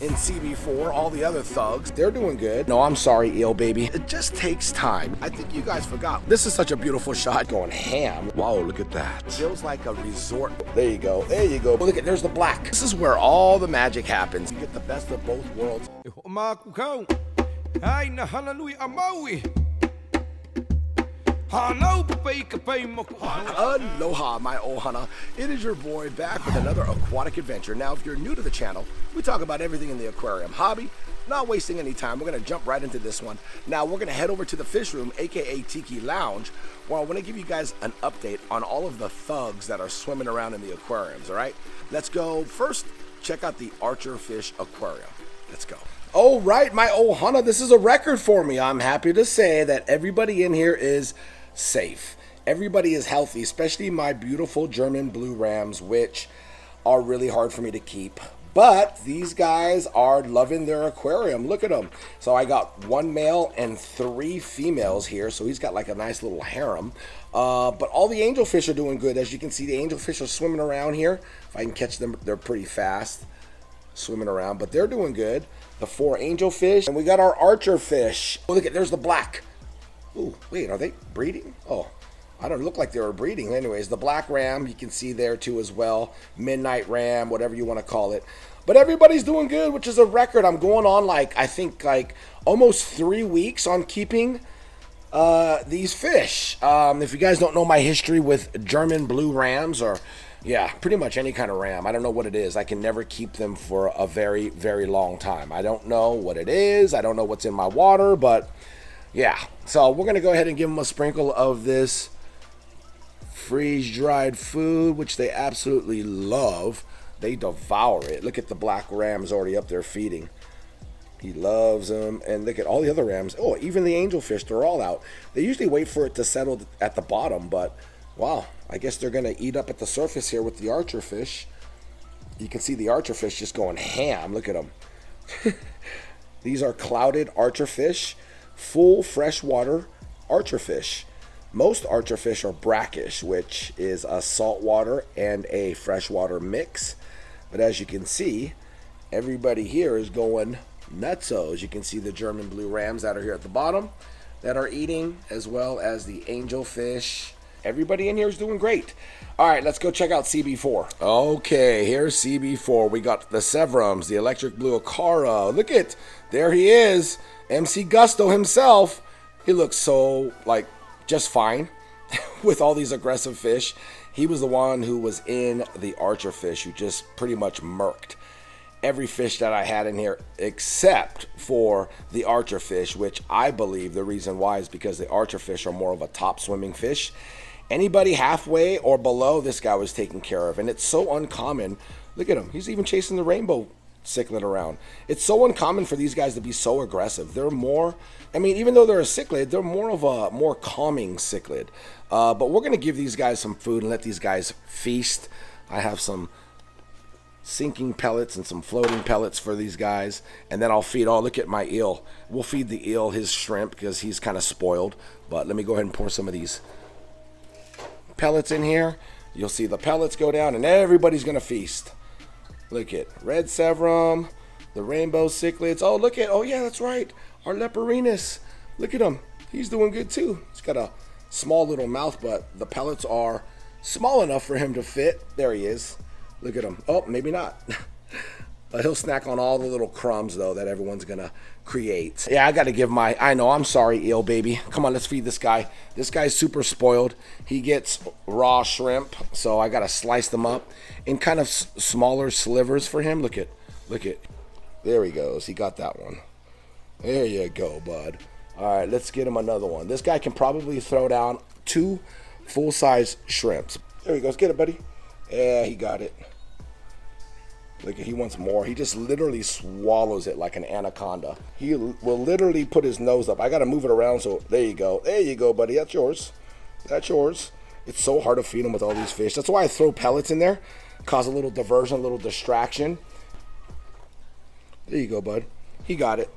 in CB4. All the other thugs, they're doing good. No, I'm sorry, eel baby. It just takes time. I think you guys forgot. This is such a beautiful shot going ham. Wow, look at that. Feels like a resort. There you go. There you go. Look at, there's the black. This is where all the magic happens. You get the best of both worlds. Hana Hui A Maui. Aloha, my ohana. It is your boy back with another aquatic adventure. Now, if you're new to the channel, we talk about everything in the aquarium hobby. Not wasting any time, we're going to jump right into this one. Now, we're going to head over to the fish room, aka Tiki Lounge, where I want to give you guys an update on all of the thugs that are swimming around in the aquariums, all right? Let's go. First, check out the Archer Fish Aquarium. Let's go. All right, my ohana, this is a record for me. I'm happy to say that everybody in here is safe. Everybody is healthy, especially my beautiful German blue rams, which are really hard for me to keep. But these guys are loving their aquarium. Look at them. So I got 1 male and 3 females here. So he's got like a nice little harem. But all the angelfish are doing good. As you can see, the angelfish are swimming around here. If I can catch them, they're pretty fast swimming around, but they're doing good. The 4 angelfish, and we got our archer fish. Oh, look at, there's the black. Ooh, wait, are they breeding? Oh, I don't look like they were breeding. Anyways, the black ram, you can see there too as well. Midnight ram, whatever you want to call it. But everybody's doing good, which is a record. I'm going on I think almost 3 weeks on keeping these fish. If you guys don't know my history with German blue rams, or yeah, pretty much any kind of ram, I don't know what it is. I can never keep them for a very, very long time. I don't know what it is. I don't know what's in my water, but yeah. So we're going to go ahead and give them a sprinkle of this freeze-dried food, which they absolutely love. They devour it. Look at the black ram's already up there feeding. He loves them. And look at all the other rams. Oh, even the angelfish, they're all out. They usually wait for it to settle at the bottom, but wow, I guess they're going to eat up at the surface here with the archer fish. You can see the archer fish just going ham. Look at them. These are clouded archer fish, full freshwater archer fish. Most archer fish are brackish, which is a saltwater and a freshwater mix. But as you can see, everybody here is going nutsos. You can see the German blue rams that are here at the bottom that are eating, as well as the angelfish. Everybody in here is doing great. All right, let's go check out CB4. Okay, here's CB4. We got the Severums, the electric blue Acara. Look at, there he is, MC Gusto himself. He looks so just fine with all these aggressive fish. He was the one who was in the archer fish who just pretty much murked every fish that I had in here except for the archer fish, which I believe the reason why is because the archer fish are more of a top swimming fish. Anybody halfway or below, this guy was taken care of, and it's so uncommon. Look at him. He's even chasing the rainbow cichlid around. It's so uncommon for these guys to be so aggressive. They're more, I mean, even though they're a cichlid, they're more of a more calming cichlid. But we're going to give these guys some food and let these guys feast. I have some sinking pellets and some floating pellets for these guys, and then I'll feed, oh, look at my eel. We'll feed the eel his shrimp because he's kind of spoiled. But let me go ahead and pour some of these pellets in here. You'll see the pellets go down and everybody's going to feast. Look at red severum, the rainbow cichlids. Oh, look at, oh yeah, that's right, our leperinus. Look at him. He's doing good too. He's got a small little mouth, but the pellets are small enough for him to fit. There he is. Look at him. Oh, maybe not. He'll snack on all the little crumbs, though, that everyone's going to create. Yeah, I got to give my, I know, I'm sorry, eel baby. Come on, let's feed this guy. This guy's super spoiled. He gets raw shrimp, so I got to slice them up in kind of smaller slivers for him. Look at, there he goes. He got that one. There you go, bud. All right, let's get him another one. This guy can probably throw down 2 full-size shrimps. There he goes. Get it, buddy. Yeah, he got it. Look, he wants more. He just literally swallows it like an anaconda. He will literally put his nose up. I got to move it around, so there you go. There you go, buddy. That's yours. That's yours. It's so hard to feed him with all these fish. That's why I throw pellets in there. Cause a little diversion, a little distraction. There you go, bud. He got it.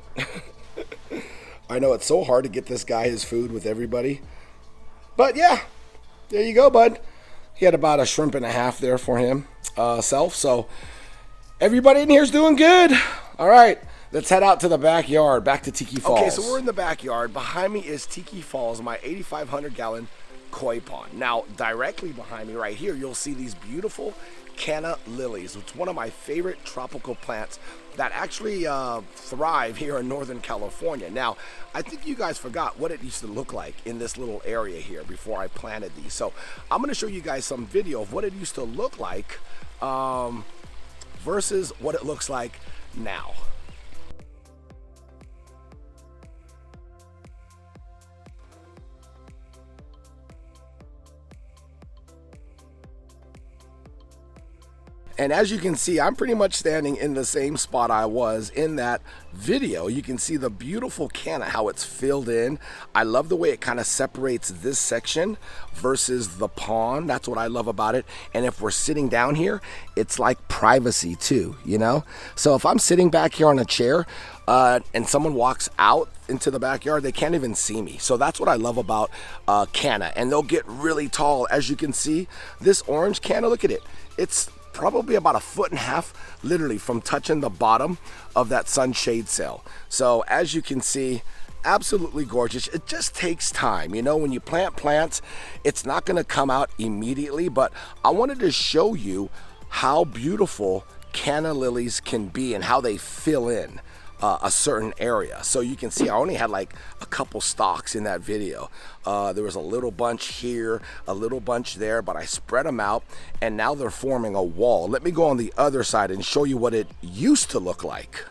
I know it's so hard to get this guy his food with everybody. But yeah, there you go, bud. He had about a shrimp and a half there for him, so everybody in here is doing good. All right, let's head out to the backyard, back to Tiki Falls. Okay, so we're in the backyard. Behind me is Tiki Falls, my 8,500-gallon koi pond. Now, directly behind me right here, you'll see these beautiful canna lilies. It's one of my favorite tropical plants that actually thrive here in Northern California. Now, I think you guys forgot what it used to look like in this little area here before I planted these. So I'm gonna show you guys some video of what it used to look like versus what it looks like now. And as you can see, I'm pretty much standing in the same spot I was in that video. You can see the beautiful canna, how it's filled in. I love the way it kind of separates this section versus the pond. That's what I love about it. And if we're sitting down here, it's like privacy too, you know? So if I'm sitting back here on a chair and someone walks out into the backyard, they can't even see me. So that's what I love about canna. And they'll get really tall. As you can see, this orange canna, look at it. It's probably about 1.5 feet, literally from touching the bottom of that sunshade cell. So as you can see, absolutely gorgeous. It just takes time. You know, when you plant plants, it's not gonna come out immediately, but I wanted to show you how beautiful canna lilies can be and how they fill in a certain area. So you can see I only had like a couple stalks in that video. There was a little bunch here, a little bunch there, but I spread them out and now they're forming a wall. Let me go on the other side and show you what it used to look like.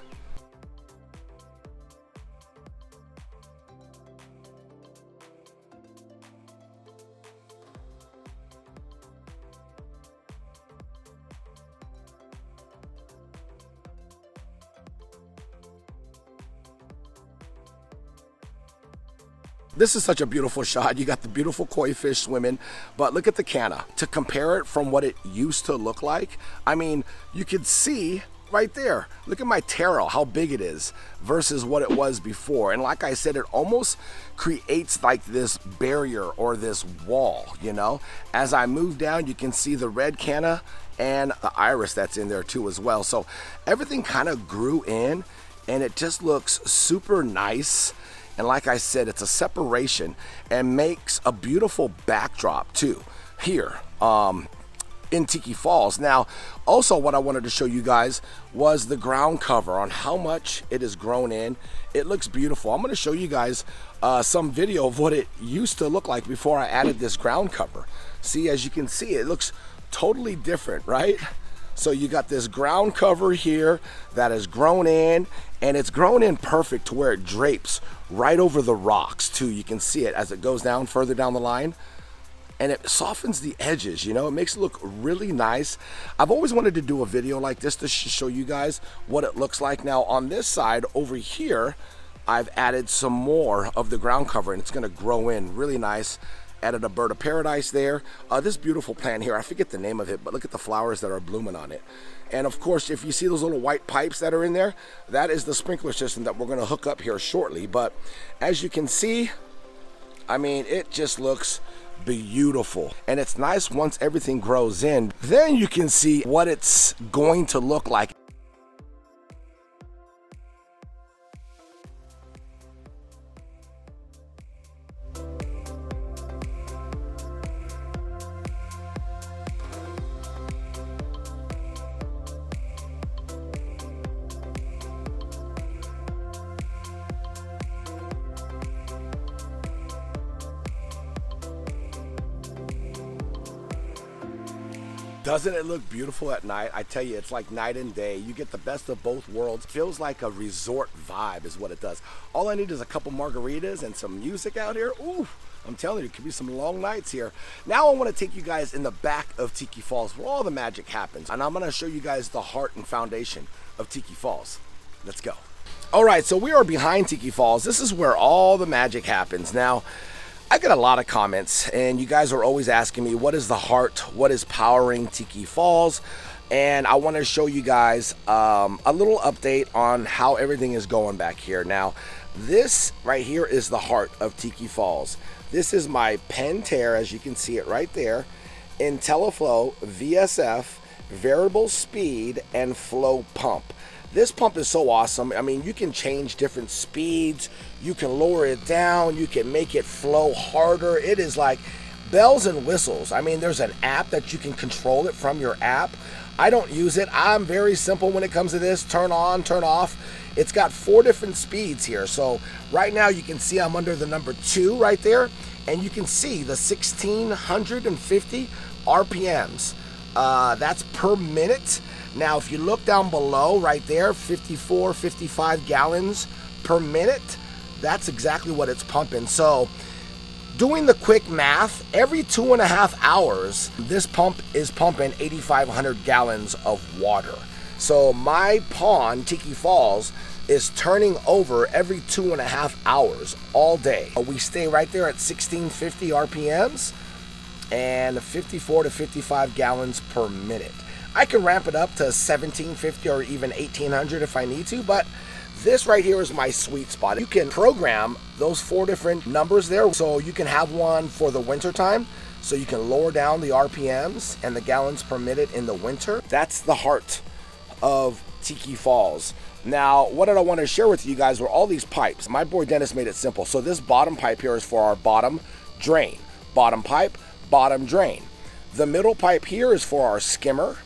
This is such a beautiful shot. You got the beautiful koi fish swimming, but look at the canna. To compare it from what it used to look like, I mean, you could see right there. Look at my taro, how big it is versus what it was before. And like I said, it almost creates like this barrier or this wall, you know? As I move down, you can see the red canna and the iris that's in there too as well. So everything kind of grew in and it just looks super nice. And like I said, it's a separation and makes a beautiful backdrop too here in Tiki Falls. Now, also what I wanted to show you guys was the ground cover on how much it has grown in. It looks beautiful. I'm gonna show you guys some video of what it used to look like before I added this ground cover. See, as you can see, it looks totally different, right? So you got this ground cover here that has grown in, and it's grown in perfect to where it drapes right over the rocks too. You can see it as it goes down further down the line, and it softens the edges, you know, it makes it look really nice. I've always wanted to do a video like this to show you guys what it looks like. Now on this side over here, I've added some more of the ground cover and it's gonna grow in really nice. Added a bird of paradise there. This beautiful plant here, I forget the name of it, but look at the flowers that are blooming on it. And of course, if you see those little white pipes that are in there, that is the sprinkler system that we're gonna hook up here shortly. But as you can see, I mean, it just looks beautiful. And it's nice once everything grows in, then you can see what it's going to look like. Doesn't it look beautiful at night? I tell you, it's like night and day. You get the best of both worlds. Feels like a resort vibe is what it does. All I need is a couple margaritas and some music out here. Ooh, I'm telling you, it could be some long nights here. Now I want to take you guys in the back of Tiki Falls where all the magic happens. And I'm going to show you guys the heart and foundation of Tiki Falls. Let's go. All right, so we are behind Tiki Falls. This is where all the magic happens. Now, I get a lot of comments and you guys are always asking me, what is the heart? What is powering Tiki Falls? And I want to show you guys a little update on how everything is going back here. Now, this right here is the heart of Tiki Falls. This is my Pentair, as you can see it right there, IntelliFlow VSF variable speed and flow pump. This pump is so awesome. I mean, you can change different speeds, you can lower it down, you can make it flow harder. It is like bells and whistles. I mean, there's an app that you can control it from your app. I don't use it. I'm very simple when it comes to this. Turn on, turn off. It's got 4 different speeds here. So right now you can see I'm under the number 2 right there, and you can see the 1650 RPMs. That's per minute. Now, if you look down below right there, 54, 55 gallons per minute, that's exactly what it's pumping. So doing the quick math, every 2.5 hours, this pump is pumping 8,500 gallons of water. So my pond, Tiki Falls, is turning over every 2.5 hours all day. We stay right there at 1650 RPMs and 54 to 55 gallons per minute. I can ramp it up to 1750 or even 1800 if I need to, but this right here is my sweet spot. You can program those 4 different numbers there, so you can have one for the winter time, so you can lower down the RPMs and the gallons per minute in the winter. That's the heart of Tiki Falls. Now, what did I want to share with you guys were all these pipes. My boy Dennis made it simple. So this bottom pipe here is for our bottom drain. Bottom pipe, bottom drain. The middle pipe here is for our skimmer.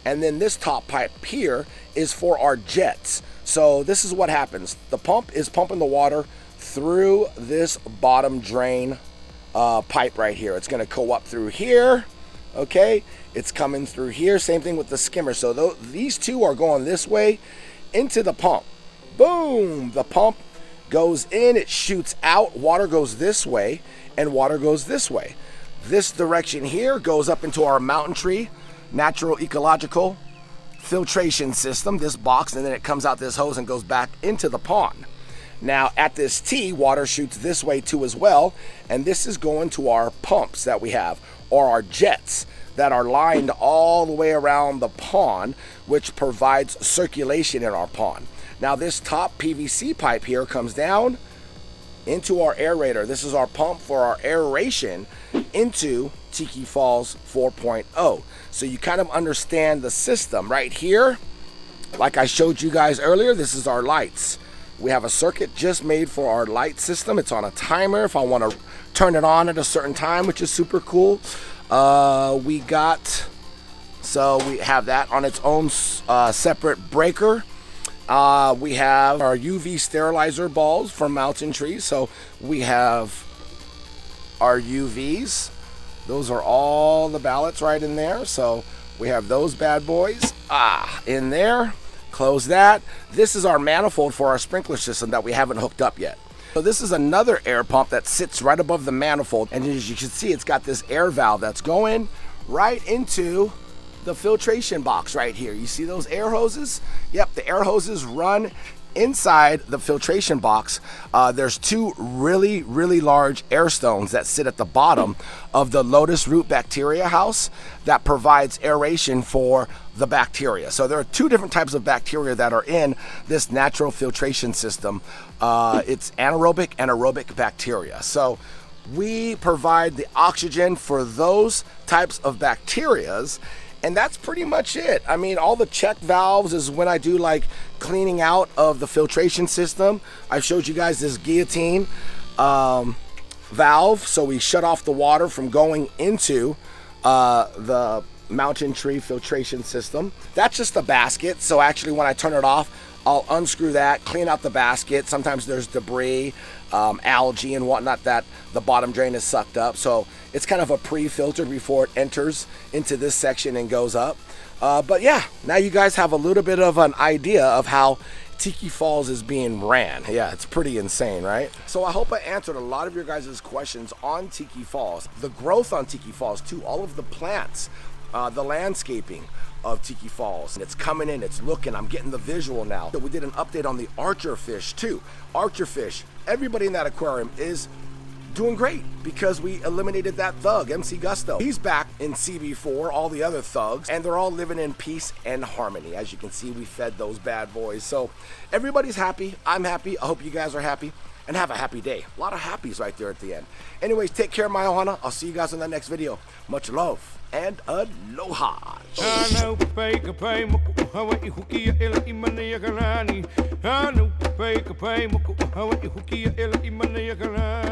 And then this top pipe here is for our jets. So this is what happens. The pump is pumping the water through this bottom drain pipe right here. It's going to go up through here. Okay, it's coming through here. Same thing with the skimmer. So these 2 are going this way into the pump. Boom! The pump goes in, it shoots out. Water goes this way and water goes this way. This direction here goes up into our mountain tree natural ecological filtration system, this box, and then it comes out this hose and goes back into the pond. Now at this T, water shoots this way too as well, and this is going to our pumps that we have, or our jets that are lined all the way around the pond, which provides circulation in our pond. Now this top PVC pipe here comes down into our aerator. This is our pump for our aeration into Tiki Falls 4.0. So you kind of understand the system right here. Like I showed you guys earlier, this is our lights. We have a circuit just made for our light system. It's on a timer if I want to turn it on at a certain time, which is super cool. We have that on its own separate breaker. We have our UV sterilizer balls from mountain trees. So we have our UVs. Those are all the ballots right in there. So we have those bad boys in there. Close that. This is our manifold for our sprinkler system that we haven't hooked up yet. So this is another air pump that sits right above the manifold. And as you can see, it's got this air valve that's going right into the filtration box right here. You see those air hoses? Yep, the air hoses run inside the filtration box. There's 2 really large air stones that sit at the bottom of the lotus root bacteria house that provides aeration for the bacteria. So there are 2 different types of bacteria that are in this natural filtration system. It's anaerobic and aerobic bacteria. So we provide the oxygen for those types of bacterias, and that's pretty much it. I mean, all the check valves is when I do like cleaning out of the filtration system. I showed you guys this guillotine valve, so we shut off the water from going into the mountain tree filtration system. That's just the basket, so actually when I turn it off, I'll unscrew that, clean out the basket. Sometimes there's debris, algae and whatnot that the bottom drain is sucked up. So it's kind of a pre-filter before it enters into this section and goes up. But yeah, now you guys have a little bit of an idea of how Tiki Falls is being ran. Yeah, it's pretty insane, right? So I hope I answered a lot of your guys' questions on Tiki Falls, the growth on Tiki Falls too, all of the plants, the landscaping of Tiki Falls. And it's coming in, it's looking, I'm getting the visual now. So we did an update on the archer fish too. Archer fish, everybody in that aquarium is doing great because we eliminated that thug, MC Gusto. He's back in CB4, all the other thugs, and they're all living in peace and harmony. As you can see, we fed those bad boys. So everybody's happy, I'm happy, I hope you guys are happy. and have a happy day. A lot of happies right there at the end. Anyways, take care, my ohana. I'll see you guys in the next video. Much love and aloha. Hana Hui A Maui.